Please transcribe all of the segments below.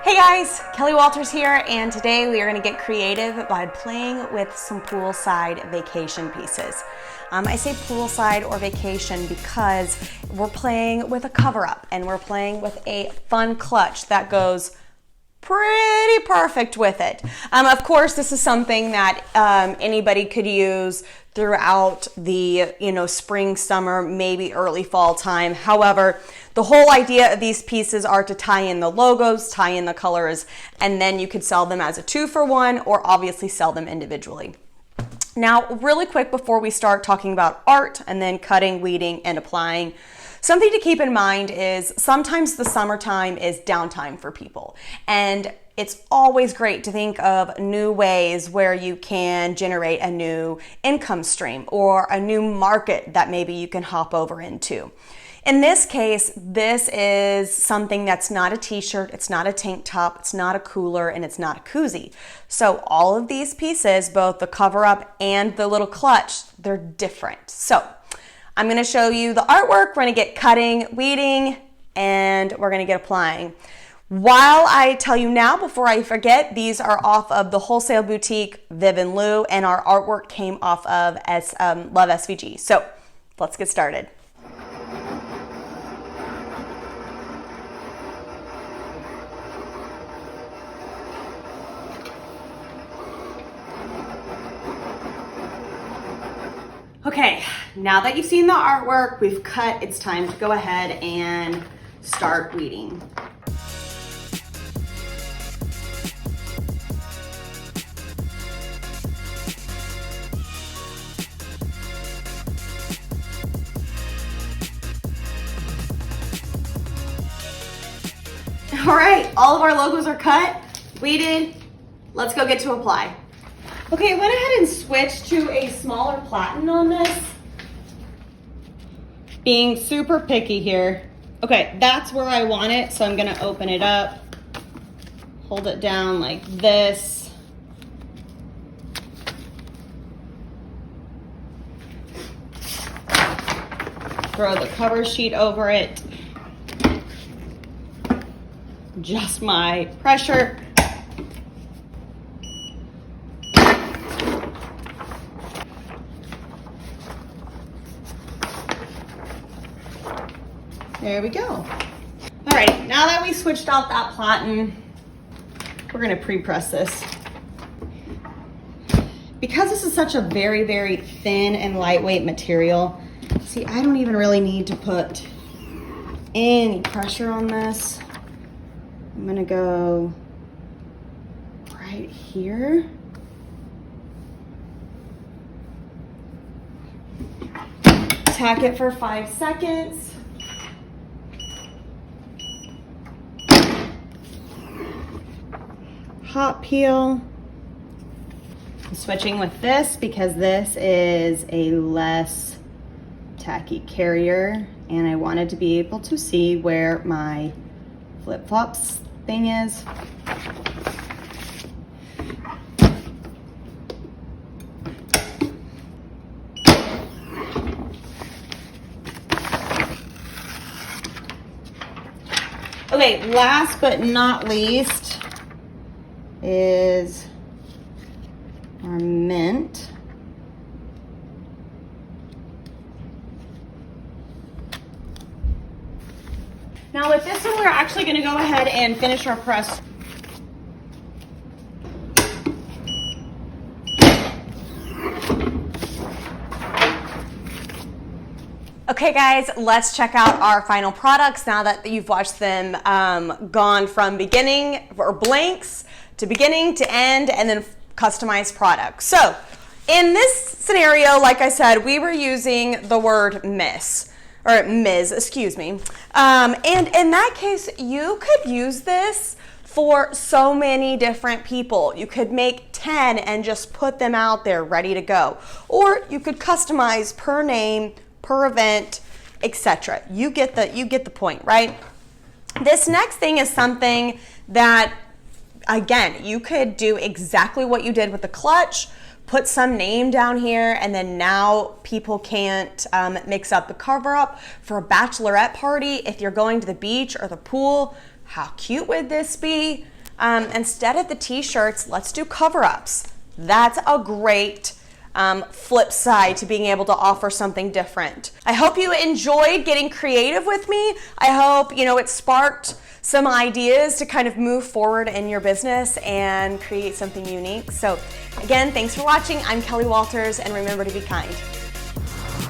Hey guys, Kelly Walters here, and today we are going to get creative by playing with some poolside vacation pieces. I say poolside or vacation because we're playing with a cover-up and we're playing with a fun clutch that goes pretty perfect with it. Of course, this is something that anybody could use throughout the spring, summer, maybe early fall time. However, the whole idea of these pieces are to tie in the logos, tie in the colors, and then you could sell them as a 2-for-1 or obviously sell them individually. Now, really quick before we start talking about art and then cutting, weeding, and applying, something to keep in mind is sometimes the summertime is downtime for people, and it's always great to think of new ways where you can generate a new income stream or a new market that maybe you can hop over into. In this case, this is something that's not a t-shirt, it's not a tank top, it's not a cooler, and it's not a koozie. So all of these pieces, both the cover up and the little clutch, they're different. So I'm going to show you the artwork, we're going to get cutting, weeding, and we're going to get applying. While I tell you now, before I forget, these are off of the wholesale boutique Viv and Lou, and our artwork came off of Love SVG. So let's get started. Okay, now that you've seen the artwork, we've cut, it's time to go ahead and start weeding. All right, all of our logos are cut, weeded. Let's go get to apply. Okay, I went ahead and switched to a smaller platen on this. Being super picky here. Okay, that's where I want it, so I'm gonna open it up, hold it down like this. Throw the cover sheet over it. Adjust my pressure. There we go. All right, now that we switched out that platen, we're gonna pre-press this. Because this is such a very, very thin and lightweight material, see, I don't even really need to put any pressure on this. I'm gonna go right here. Tack it for 5 seconds. Hot peel. I'm switching with this because this is a less tacky carrier, and I wanted to be able to see where my flip-flops thing is. Okay, last but not least is our mint. Now with this one, we're actually going to go ahead and finish our press. Okay guys, let's check out our final products now that you've watched them gone from beginning or blanks to beginning to end and then customized products. So in this scenario, like I said, we were using the word miss. Or Ms., excuse me. And in that case, you could use this for so many different people. You could make 10 and just put them out there ready to go. Or you could customize per name, per event, etc. You get the point, right? This next thing is something that, again, you could do exactly what you did with the clutch, put some name down here, and then now people can't mix up the cover up for a bachelorette party. If you're going to the beach or the pool, How cute would this be? Instead of the t-shirts, let's do cover-ups. That's a great flip side to being able to offer something different. I hope you enjoyed getting creative with me. I hope, it sparked some ideas to kind of move forward in your business and create something unique. So again, thanks for watching. I'm Kelly Walters, and remember to be kind.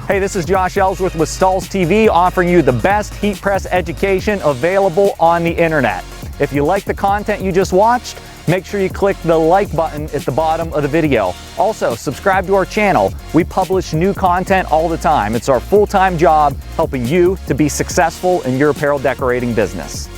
Hey, this is Josh Ellsworth with Stahls TV, offering you the best heat press education available on the internet. If you like the content you just watched, make sure you click the like button at the bottom of the video. Also, subscribe to our channel. We publish new content all the time. It's our full-time job helping you to be successful in your apparel decorating business.